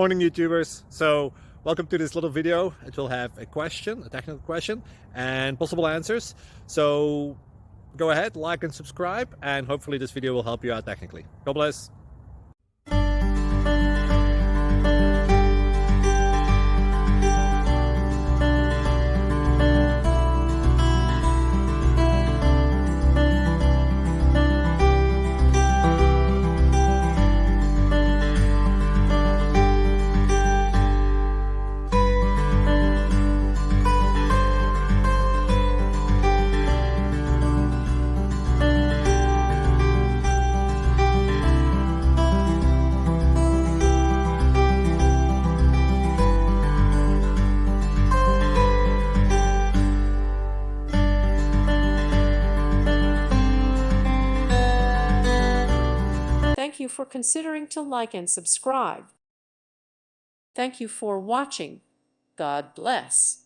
Morning, YouTubers. So welcome to this little video. It will have a question, a technical question, and possible answers. So go ahead, like and subscribe, and hopefully this video will help you out technically. God bless. Thank you for considering to like and subscribe. Thank you for watching. God bless.